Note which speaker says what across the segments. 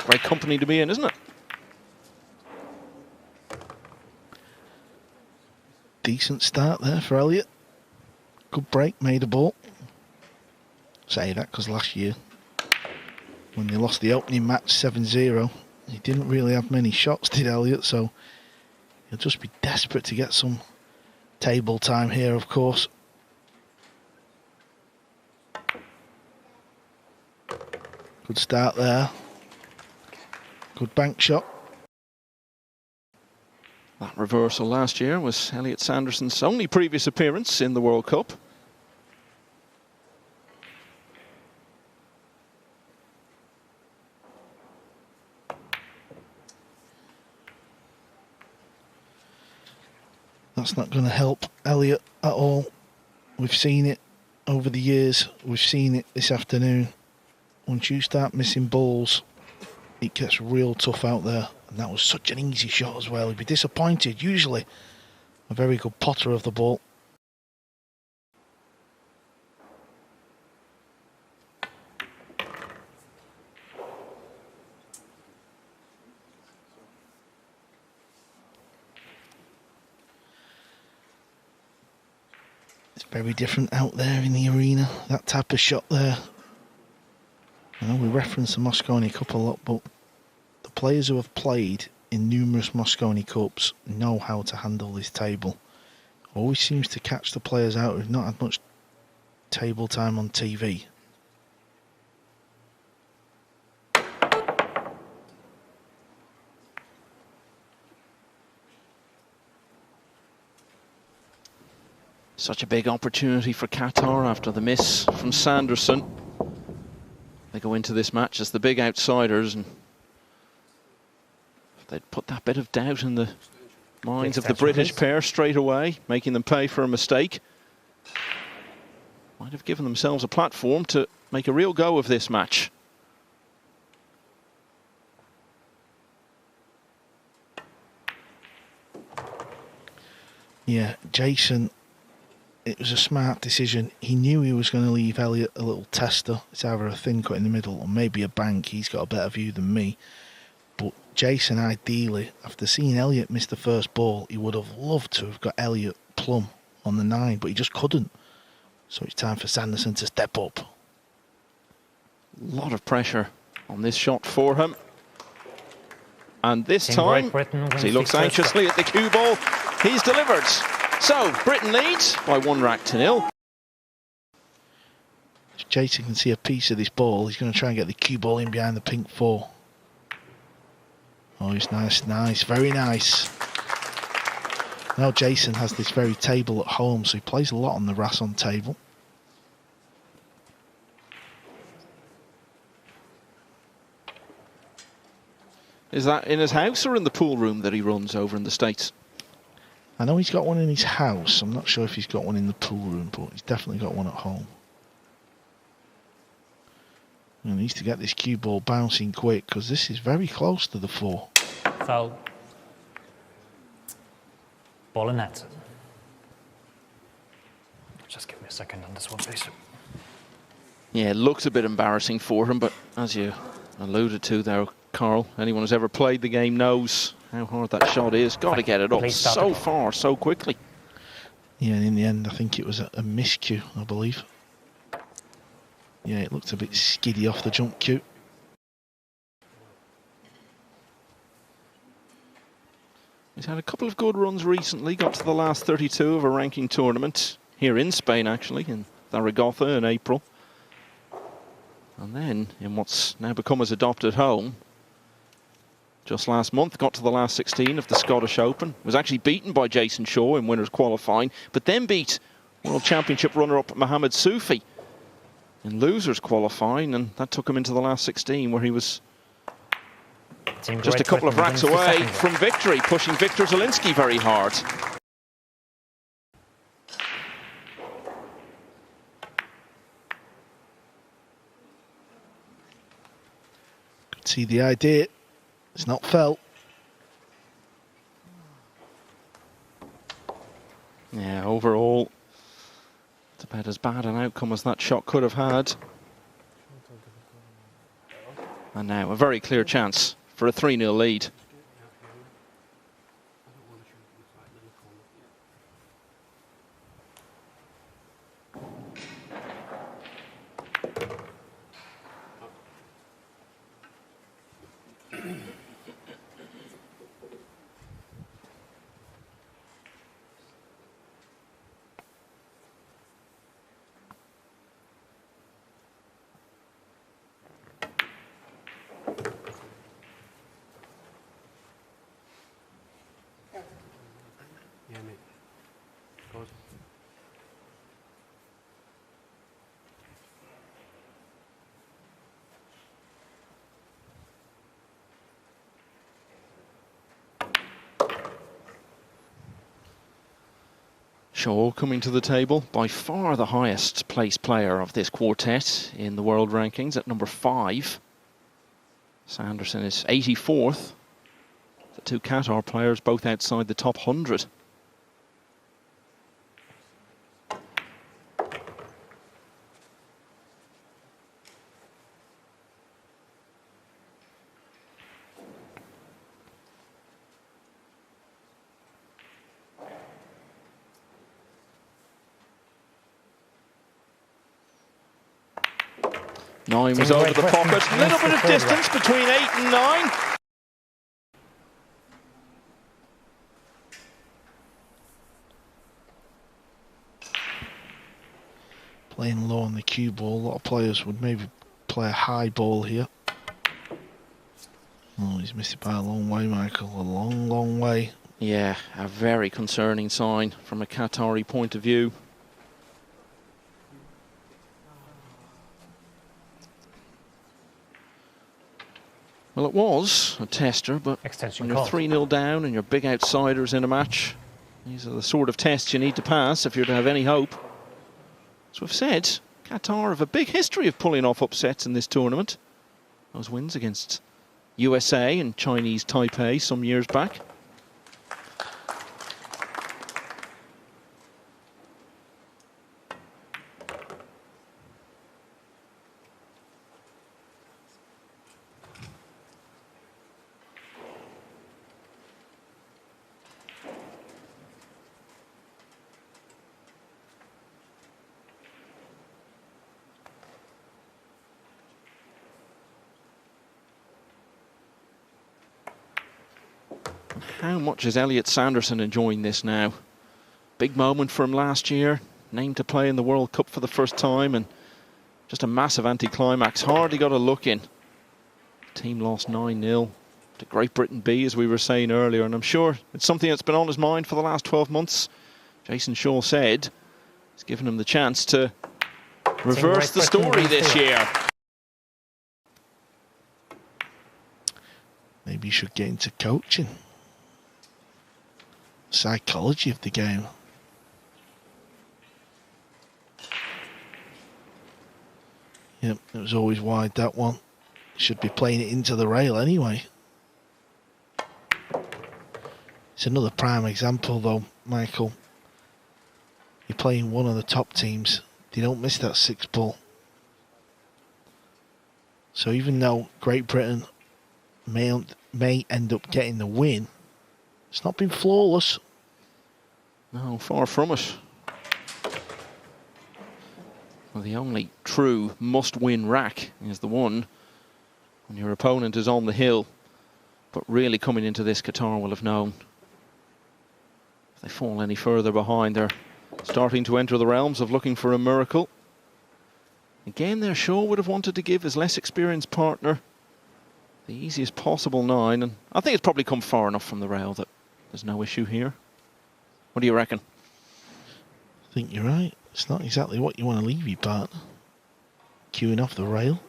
Speaker 1: Great company to be in, isn't it?
Speaker 2: Decent start there for Elliott. Good break, made a ball. Say that because last year, when they lost the opening match 7-0, he didn't really have many shots, did Elliott, so he'll just be desperate to get some table time here, of course. Good start there. Good bank shot.
Speaker 1: That reversal last year was Elliot Sanderson's only previous appearance in the World Cup.
Speaker 2: That's not going to help Elliott at all. We've seen it over the years. We've seen it this afternoon. Once you start missing balls, it gets real tough out there. And that was such an easy shot as well. He'd be disappointed. Usually a very good potter of the ball. It's very different out there in the arena. That type of shot there. I know we reference the Mosconi Cup a lot, but the players who have played in numerous Mosconi Cups know how to handle this table. Always seems to catch the players out who've not had much table time on TV.
Speaker 1: Such a big opportunity for Qatar after the miss from Sanderson. They go into this match as the big outsiders, and they'd put that bit of doubt in the minds of the British pair straight away, making them pay for a mistake. Might have given themselves a platform to make a real go of this match.
Speaker 2: Yeah, Jason, it was a smart decision. He knew he was going to leave Elliott a little tester. It's either a thin cut in the middle or maybe a bank. He's got a better view than me. But Jason, ideally, after seeing Elliott miss the first ball, he would have loved to have got Elliott plumb on the 9, but he just couldn't. So it's time for Sanderson to step up.
Speaker 1: A lot of pressure on this shot for him. And this time, as he looks anxiously at the cue ball, he's delivered. So, Britain leads by 1-0.
Speaker 2: If Jason can see a piece of this ball, he's going to try and get the cue ball in behind the pink 4. Oh, it's nice, very nice. Now Jason has this very table at home, so he plays a lot on the Rasson table.
Speaker 1: Is that in his house or in the pool room that he runs over in the States?
Speaker 2: I know he's got one in his house. I'm not sure if he's got one in the pool room, but he's definitely got one at home. And he needs to get this cue ball bouncing quick, because this is very close to the 4.
Speaker 3: Foul. Ball in net. Just give me a second on this one, please.
Speaker 1: Yeah, it looks a bit embarrassing for him, but as you alluded to there, Carl, anyone who's ever played the game knows how hard that shot is. Got to get it up so far, so quickly.
Speaker 2: Yeah, and in the end, I think it was a miscue, I believe. Yeah, it looked a bit skiddy off the jump cue.
Speaker 1: He's had a couple of good runs recently, got to the last 32 of a ranking tournament, here in Spain actually, in Zaragoza in April. And then, in what's now become his adopted home, just last month got to the last 16 of the Scottish Open. Was actually beaten by Jason Shaw in winners qualifying, but then beat World Championship runner-up Mohamed Soufi in losers qualifying, and that took him into the last 16 where he was just a couple of racks away from victory, pushing Viktor Zielinski very hard.
Speaker 2: Could see the idea. It's not felt.
Speaker 1: Yeah, overall, it's about as bad an outcome as that shot could have had. And now a very clear chance for a 3-0 lead.
Speaker 4: Yeah, mate. Goes.
Speaker 1: Shaw coming to the table, by far the highest placed player of this quartet in the world rankings at number 5. Sanderson is 84th. The two Qatar players both outside the top 100. Nine was over the pocket. A little bit of distance between 8 and 9.
Speaker 2: Playing low on the cue ball. A lot of players would maybe play a high ball here. Oh, he's missed it by a long way, Michael. A long, long way.
Speaker 1: Yeah, a very concerning sign from a Qatari point of view. Well, it was a tester, but
Speaker 3: Extension
Speaker 1: when you're 3-0 down and you're big outsiders in a match, these are the sort of tests you need to pass if you're to have any hope. As we've said, Qatar have a big history of pulling off upsets in this tournament. Those wins against USA and Chinese Taipei some years back. How much is Elliot Sanderson enjoying this now? Big moment for him last year, named to play in the World Cup for the first time, and just a massive anticlimax. Hardly got a look in. The team lost 9-0 to Great Britain B, as we were saying earlier, and I'm sure it's something that's been on his mind for the last 12 months. Jason Shaw said he's given him the chance to reverse the story this year.
Speaker 2: Maybe you should get into coaching. Psychology of the game. Yep, it was always wide, that one. Should be playing it into the rail anyway. It's another prime example though, Michael. You're playing one of the top teams. They don't miss that 6 ball. So even though Great Britain may end up getting the win, it's not been flawless.
Speaker 1: No, far from it. Well, the only true must-win rack is the one when your opponent is on the hill. But really coming into this, Qatar will have known. If they fall any further behind, they're starting to enter the realms of looking for a miracle. Again, there Shaw would have wanted to give his less experienced partner the easiest possible 9, and I think it's probably come far enough from the rail that there's no issue here. What do you reckon?
Speaker 2: I think you're right. It's not exactly what you want to leave your partner. Queuing off the rail.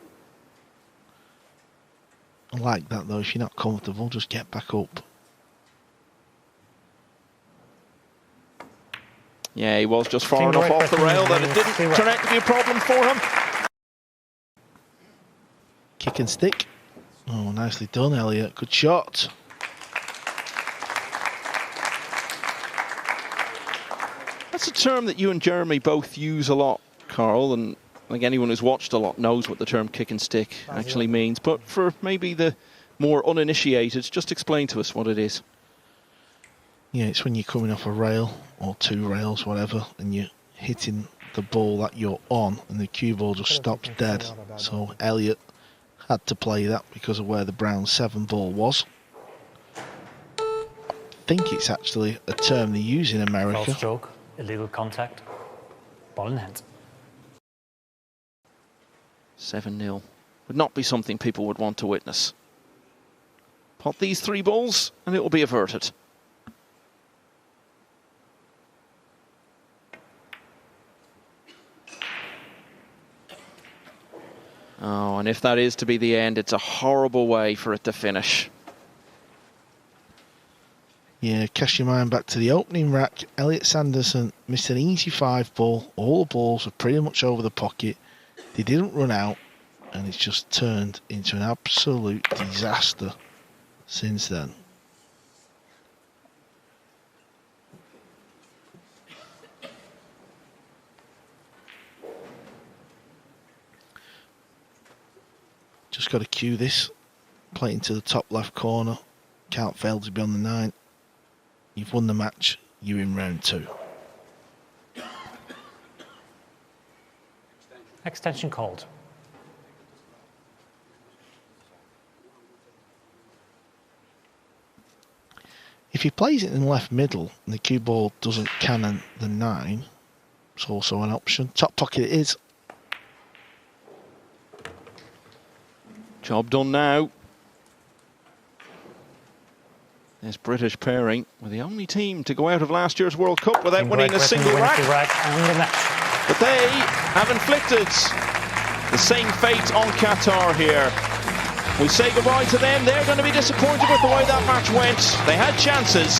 Speaker 2: I like that though. If you're not comfortable, just get back up.
Speaker 1: Yeah, he was just far enough off the rail that it didn't turn out to be a problem for him.
Speaker 2: Kick and stick. Oh, nicely done, Elliot. Good shot.
Speaker 1: That's a term that you and Jeremy both use a lot, Carl, and I think anyone who's watched a lot knows what the term kick and stick actually means. But for maybe the more uninitiated, just explain to us what it is.
Speaker 2: Yeah, it's when you're coming off a rail or two rails, whatever, and you're hitting the ball that you're on, and the cue ball just stops dead. So Elliott had to play that because of where the brown 7 ball was. I think it's actually a term they use in America.
Speaker 3: Foul stroke, illegal contact, ball in hand.
Speaker 1: 7-0 would not be something people would want to witness. Pot these 3 balls and it will be averted. Oh, and if that is to be the end, it's a horrible way for it to finish.
Speaker 2: Yeah, cast your mind back to the opening rack. Elliott Sanderson missed an easy 5 ball. All the balls were pretty much over the pocket. They didn't run out, and it's just turned into an absolute disaster since then. Just got to cue this. Play into the top left corner. Can't fail to be on the 9. You've won the match. You're in round 2.
Speaker 3: Extension called.
Speaker 2: If he plays it in the left middle and the cue ball doesn't cannon the 9, it's also an option. Top pocket it is.
Speaker 1: Job done now. This British pairing were the only team to go out of last year's World Cup without winning a single rack. But they have inflicted the same fate on Qatar here. We say goodbye to them. They're going to be disappointed with the way that match went. They had chances.